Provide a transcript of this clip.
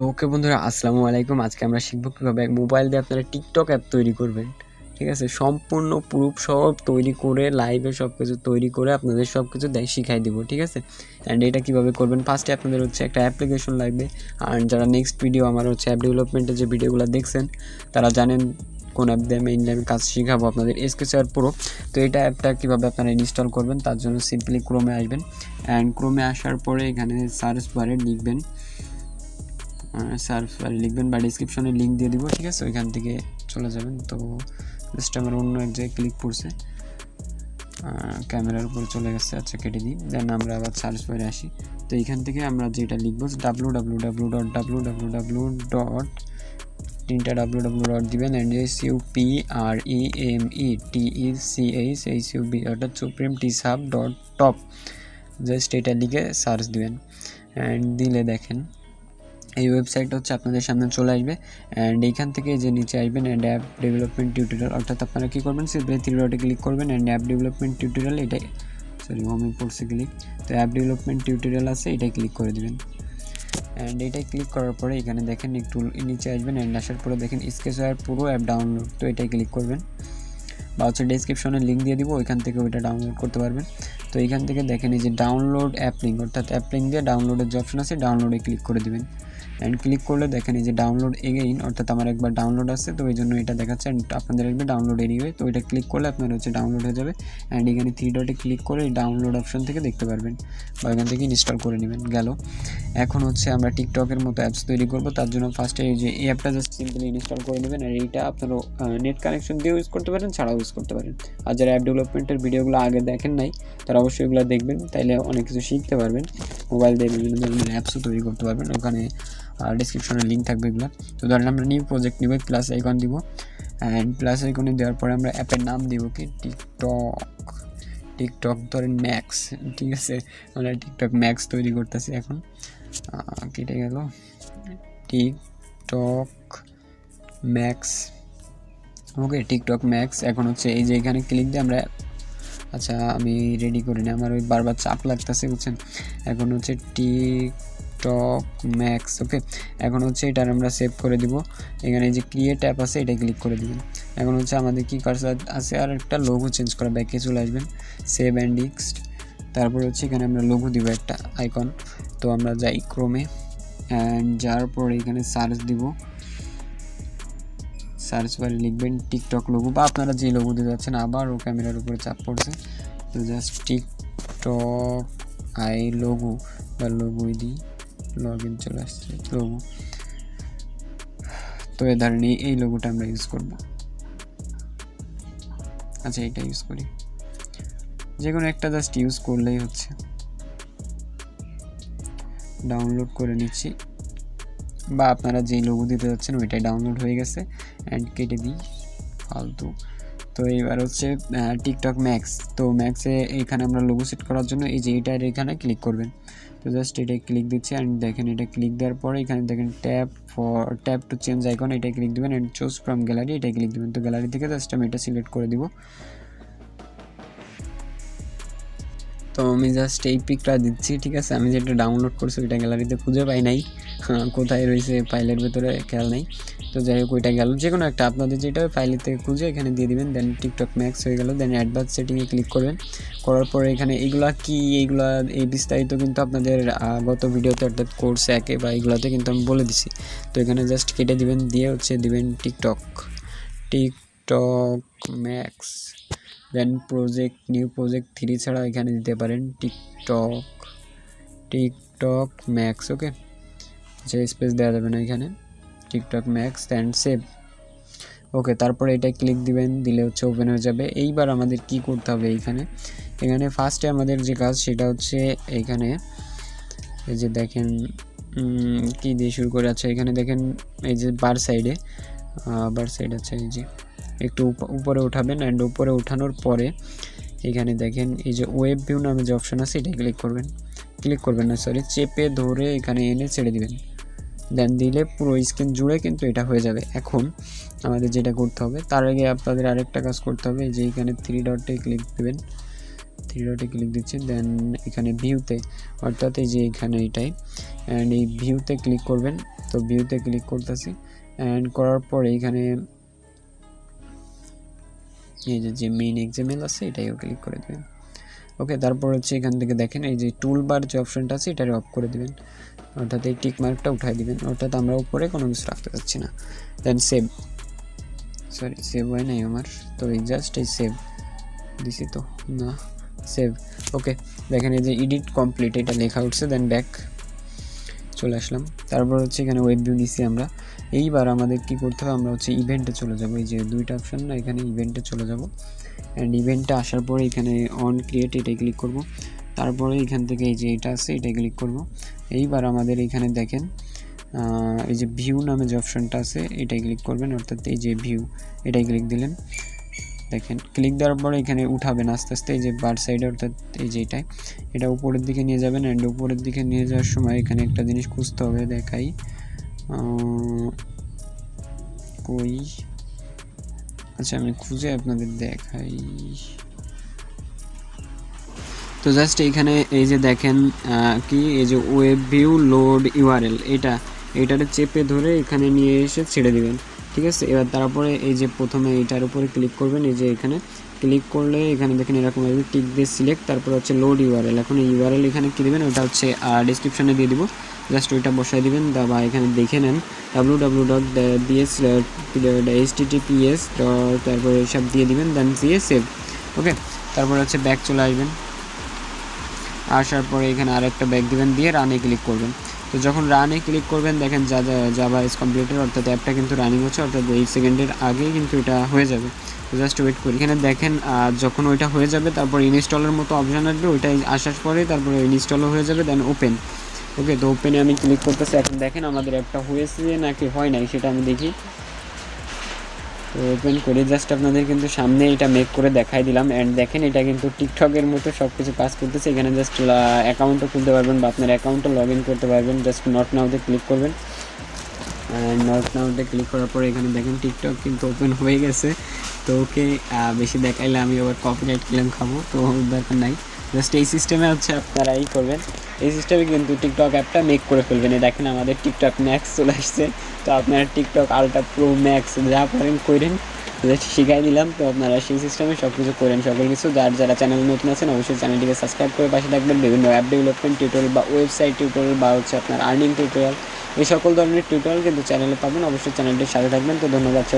ওকে বন্ধুরা, আসসালামু আলাইকুম। আজকে আমরা শিখব কীভাবে মোবাইল দিয়ে আপনারা টিকটক অ্যাপ তৈরি করবেন। ঠিক আছে, সম্পূর্ণ প্রুফ সহ তৈরি করে লাইভে সব কিছু তৈরি করে আপনাদের সব কিছু শিখাই দিব। ঠিক আছে, অ্যান্ড এটা কীভাবে করবেন, ফার্স্টে আপনাদের হচ্ছে একটা অ্যাপ্লিকেশন লাগবে। আর যারা নেক্সট ভিডিও আমার হচ্ছে অ্যাপ ডেভেলপমেন্টের যে ভিডিওগুলো দেখছেন তারা জানেন কোন অ্যাপ দিয়ে মেইনলি আমি কাজ শেখাবো আপনাদের, স্কেচওয়্যার প্রো। তো এটা অ্যাপটা কীভাবে আপনারা ইনস্টল করবেন তার জন্য সিম্পলি ক্রোমে আসবেন, অ্যান্ড ক্রোমে আসার পরে এখানে সার্চ বারে লিখবেন, সার্চ বারে লিখবেন বা ডিসক্রিপশনে লিঙ্ক দিয়ে দিব। ঠিক আছে, ওইখান থেকে চলে যাবেন। তো জাস্ট আমার অন্য এক জায়গায় ক্লিক করছে, ক্যামেরার উপরে চলে গেছে। আচ্ছা, কেটে দিই। দেন আমরা আবার সার্চ বারে আসি। তো এইখান থেকে আমরা যেটা লিখবো www.www. তিনটা www দিবেন, অ্যান্ড SUPREMETECHHUB অর্থাৎ supreme.tsub.top, জাস্ট এটা লিখে সার্চ দিবেন। অ্যান্ড দিলে দেখেন এই ওয়েবসাইটটা হচ্ছে আপনাদের সামনে চলে আসবে। অ্যান্ড এইখান থেকে যে নিচে আসবেন অ্যান্ড অ্যাপ ডেভেলপমেন্ট টিউটোরিয়াল, অর্থাৎ আপনারা কী করবেন, সিম্পলি থ্রি ডটে ক্লিক করবেন অ্যান্ড অ্যাপ ডেভেলপমেন্ট টিউটোরিয়াল, এটাই হোমে পড়ছে ক্লিক। তো অ্যাপ ডেভেলপমেন্ট টিউটোরিয়াল আছে, এটাই ক্লিক করে দেবেন। অ্যান্ড এটাই ক্লিক করার পরে এখানে দেখেন একটু নিচে আসবেন, অ্যান্ড আসার পরে দেখেন স্কেচওয়্যার পুরো অ্যাপ ডাউনলোড। তো এটাই ক্লিক করবেন, বা হচ্ছে ডেসক্রিপশনে লিঙ্ক দিয়ে দিব, ওইখান থেকে ওইটা ডাউনলোড করতে পারবেন। তো এইখান থেকে দেখেন এই যে ডাউনলোড অ্যাপ লিঙ্ক, অর্থাৎ অ্যাপ লিঙ্ক দিয়ে ডাউনলোডের যে অপশন আছে ডাউনলোডে ক্লিক করে দেবেন। অ্যান্ড ক্লিক করলে দেখেন এই যে ডাউনলোড এগেইন, অর্থাৎ আমার একবার ডাউনলোড আছে, তো ওই জন্য এটা দেখাচ্ছে। অ্যান্ড আপনাদের আসবে ডাউনলোড এরিয়া, তো এটা ক্লিক করলে আপনার হচ্ছে ডাউনলোড হয়ে যাবে। অ্যান্ড এখানে থ্রি ডটে ক্লিক করে এই ডাউনলোড অপশন থেকে দেখতে পারবেন, বা এখান থেকে ইনস্টল করে নেবেন। গেল, এখন হচ্ছে আমরা টিকটকের মতো অ্যাপস তৈরি করব। তার জন্য ফার্স্টে এই যে এই অ্যাপটা জাস্ট সিম্পলি ইনস্টল করে নেবেন। আর এইটা আপনারা নেট কানেকশন দিয়েও ইউজ করতে পারেন, ছাড়াও ইউজ করতে পারেন। আর যারা অ্যাপ ডেভেলপমেন্টের ভিডিওগুলো আগে দেখেন নাই তারা অবশ্যই এগুলো দেখবেন, তাইলে অনেক কিছু শিখতে পারবেন। মোবাইল দিয়ে বিভিন্ন ধরনের অ্যাপসও তৈরি করতে পারবেন, ওখানে ডিসক্রিপশনে লিঙ্ক থাকবে এগুলো। তো ধরেন আমরা নিউ প্রজেক্ট নিব, প্লাস আইকন দিব, অ্যান্ড প্লাস আইকনে দেওয়ার পরে আমরা অ্যাপের নাম দিব কি টিকটক ধরেন ম্যাক্স। ঠিক আছে, আমরা টিকটক ম্যাক্স তৈরি করতেছি এখন। কেটে গেল, টিকটক ম্যাক্স। ওকে, টিকটক ম্যাক্স। এখন হচ্ছে এই যে এখানে ক্লিক দিয়ে আমরা, আচ্ছা আমি রেডি করি না, আমার ওই বারবার চাপ লাগতেছে বুঝছেন। এখন হচ্ছে টিকটক ম্যাক্স। ওকে, এখন হচ্ছে এটার আমরা সেভ করে দিব। এখানে যে ক্রিয়েট অ্যাপ আছে এটা ক্লিক করে দিবেন। এখন হচ্ছে আমাদের কি কাজ আছে, আর একটা লোগো চেঞ্জ করা, ব্যাকে চলে আসবেন, সেভ অ্যান্ড নেক্সট। তারপর হচ্ছে এখানে আমরা লোগো দিব একটা আইকন। তো আমরা যাই ক্রোমে, অ্যান্ড যাওয়ার পর এখানে সার্চ দিব, সার্চ বারে লিখবেন টিকটক লোগো, বা আপনারা যে লোগো দিতে যাচ্ছেন। আবার ও ক্যামেরার উপরে চাপ পড়ছে, তো জাস্ট টিকটক আই লোগো বা লোগোই দিই, লগ ইন চলে আসছে লোগো। তো এ ধরেন এই লোগোটা আমরা ইউজ করব। আচ্ছা, এটা ইউজ করি, যে কোনো একটা জাস্ট ইউজ করলেই হচ্ছে। ডাউনলোড করে নিচ্ছি, বা আপনারা যেই লোগো দিতে যাচ্ছেন ওইটাই ডাউনলোড হয়ে গেছে। অ্যান্ড কেটে দিই ফালতু। তো এবার হচ্ছে টিকটক ম্যাক্স। তো ম্যাক্সে এখানে আমরা লোগো সেট করার জন্য এই যে এটার এখানে ক্লিক করবেন। তো জাস্ট এটা ক্লিক দিচ্ছি, অ্যান্ড দেখেন এটা ক্লিক দেওয়ার পরে এখানে দেখেন ট্যাপ টু চেঞ্জ আইকন, এটা ক্লিক দেবেন, অ্যান্ড চুজ ফ্রম গ্যালারি, এটা ক্লিক দেবেন। তো গ্যালারি থেকে জাস্ট আমি এটা সিলেক্ট করে দিব। তো আমি জাস্ট এই পিকটা দিচ্ছি। ঠিক আছে, আমি যেটা ডাউনলোড করছি ওইটা গ্যালারিতে খুঁজে পাই নাই, কোথায় রয়েছে ফাইলের ভেতরে খেয়াল নেই। তো যাই হোক, ওইটা গেল, যে কোনো একটা আপনাদের যেটা ফাইলের থেকে খুঁজে এখানে দিয়ে দিবেন। দেন টিকটক ম্যাক্স হয়ে গেল। দেন অ্যাডভান্স সেটিংয়ে ক্লিক করবেন, করার পরে এখানে এইগুলা কি, এইগুলা এই বিস্তারিত কিন্তু আপনাদের গত ভিডিওতে অর্থাৎ কোর্স 1 বা এইগুলাতে কিন্তু আমি বলে দিছি। তো এখানে জাস্ট কেটে দিবেন, দিয়ে হচ্ছে দিবেন টিকটক ম্যাক্স। দেন প্রজেক্ট, নিউ প্রজেক্ট 3 ছাড়া এখানে দিতে পারেন টিকটক ম্যাক্স। ওকে, যে স্পেস দেওয়া যাবে না এখানে, টিকটক ম্যাক্স, অ্যান্ড সেভ। ওকে, তারপরে এটা ক্লিক দিবেন, দিলে হচ্ছে ওপেন হয়ে যাবে। এইবার আমাদের কি করতে হবে, এখানে ফার্স্টে আমাদের যে কাজ সেটা হচ্ছে এইখানে এই যে দেখেন কি দিয়ে শুরু করে আছে, এখানে দেখেন এই যে বার সাইড আছে, এই যে একটু উপরে উঠাবেন। অ্যান্ড উপরে উঠানোর পরে এখানে দেখেন এই যে ওয়েব ভিউ নামে যে অপশন আছে এটা ক্লিক করবেন না, সরি, চেপে ধরে এখানে এনে ছেড়ে দিবেন। দেন দিলে পুরো স্ক্রিন জুড়ে কিন্তু এটা হয়ে যাবে। এখন আমাদের যেটা করতে হবে, তার আগে আপনাদের আরেকটা কাজ করতে হবে, যে এখানে থ্রি ডটে ক্লিক দেবেন, থ্রি ডটে ক্লিক দিচ্ছি। দেন এখানে ভিউতে, অর্থাৎ এই যে এখানে এটাই, অ্যান্ড এই ভিউতে ক্লিক করবেন। তো ভিউতে ক্লিক করতেছি, অ্যান্ড করার পরে এখানে এই যে মেইন এক্সাম্পল আছে এটাইও ক্লিক করে দেবেন। ওকে, তারপর হচ্ছে এখান থেকে দেখেন এই যে টুল বার যে অপশনটা আছে এটারে অফ করে দেবেন, অর্থাৎ এই টিক মার্কটা উঠাই দিবেন, অর্থাৎ আমরা উপরে কোনো কিছু রাখতে চাচ্ছি না। দেন সেভ হয় নাই আমার, তো এই জাস্ট এই সেভ দিছি তো না, সেভ। ওকে, দেখেন এই যে এডিট কমপ্লিট এটা লেখা উঠছে। দেন ব্যাক চলে আসলাম। তারপর হচ্ছে এখানে ওয়েব ভিউ নিছি আমরা। এইবার আমাদের কি করতে হবে, আমরা হচ্ছে ইভেন্টে চলে যাব। এই যে দুইটা অপশন না, এখানে ইভেন্টে চলে যাব। অ্যান্ড ইভেন্টে আসার পরে এখানে অন ক্রিয়েট এটাই ক্লিক করব। তারপরে এখান থেকে এই যে এটা আছে এটাই ক্লিক করব। এইবার আমাদের এখানে দেখেন এই যে ভিউ নামে যে অপশনটা আছে এটাই ক্লিক করবেন, অর্থাৎ এই যে ভিউ এটাই ক্লিক দিলেন। দেখেন ক্লিক দেওয়ার পরে এখানে উঠাবেন আস্তে আস্তে, এই যে বার সাইডে, অর্থাৎ এই যে এটা উপরের দিকে নিয়ে যাবেন। অ্যান্ড উপরের দিকে নিয়ে যাওয়ার সময় এখানে একটা জিনিস খুঁজতে হবে, দেখাই কই, আচ্ছা আমি খুঁজে আপনাদের দেখাই। তো জাস্ট এইখানে এই যে দেখেন কি এই যে ওয়েব ভিউ লোড ইউআরএল, এইটারে চেপে ধরে এখানে নিয়ে এসে ছেড়ে দিবেন, ঠিক আছে। এবার তারপরে এই যে প্রথমে এইটার উপরে ক্লিক করবেন, এই যে এখানে ক্লিক করলে এখানে দেখেন এরকম আসবে, টিক দিয়ে সিলেক্ট, তারপর হচ্ছে লোড ইউআরএল। এখন এই ইউআরএল এখানে কী দেবেন, ওটা হচ্ছে ডিসক্রিপশানে দিয়ে দিব, জাস্ট ওইটা বসাই দিবেন। বা এখানে দেখে নেন www.https. তারপরে এসব দিয়ে দিবেন, দেন দিয়ে সেভ। ওকে, তারপর হচ্ছে ব্যাক চলে আসবেন। আসার পরে এখানে আরেকটা ব্যাক দিবেন, দিয়ে রানে ক্লিক করবেন। তো যখন রানে ক্লিক করবেন দেখেন জাভা ইজ কমপ্লিটেড, অর্থাৎ অ্যাপটা কিন্তু রানিং হচ্ছে, অর্থাৎ 8 সেকেন্ডের আগেই কিন্তু এটা হয়ে যাবে। তো জাস্ট ওয়েট করি। এখানে দেখেন যখন ওইটা হয়ে যাবে তারপর ইনস্টলের মতো অপশান আসবে, ওইটাই আসার পরে তারপরে ইনস্টলও হয়ে যাবে, দেন ওপেন। ওকে, তো ওপেনে আমি ক্লিক করতেছি। এখন দেখেন আমাদের অ্যাপটা হয়েছে নাকি হয় নাই সেটা আমি দেখি। তো ওপেন করে জাস্ট আপনাদের কিন্তু সামনে এটা মেক করে দেখাই দিলাম। অ্যান্ড দেখেন এটা কিন্তু টিকটকের মতো সব কিছু কাজ করতেছে। এখানে জাস্ট অ্যাকাউন্টও খুলতে পারবেন বা আপনার অ্যাকাউন্টও লগ ইন করতে পারবেন। জাস্ট নট নাওতে ক্লিক করবেন। অ্যান্ড নট নাওতে ক্লিক করার পরে এখানে দেখেন টিকটক কিন্তু ওপেন হয়ে গেছে। তো ওকে, বেশি দেখাইলে আমি আবার কপিরাইট ক্লেম খাবো, তো দরকার নাই। জাস্ট এই সিস্টেমে হচ্ছে আপনারা এই করবেন, এই সিস্টেমে কিন্তু টিকটক অ্যাপটা মেক করে ফেলবেন। দেখেন আমাদের টিকটক ম্যাক্স চলে আসছে। তো আপনারা টিকটক আলট্রা প্রো ম্যাক্স যা পারেন করেন, জাস্ট শিখাই দিলাম। তো আপনারা সেই সিস্টেমে সব কিছু করেন, সকল কিছু। যারা চ্যানেল নতুন আছেন অবশ্যই চ্যানেলটিকে সাবস্ক্রাইব করে পাশে থাকবেন। বিভিন্ন অ্যাপ ডেভেলপমেন্ট টিউটোরিয়াল বা ওয়েবসাইট টিউটোরিয়াল বা হচ্ছে আপনার আর্নিং টিউটোরিয়াল, এই সকল ধরনের টিউটোরিয়াল কিন্তু চ্যানেলে পাবেন। অবশ্যই চ্যানেলটির সাথে থাকবেন। তো ধন্যবাদ সবাই।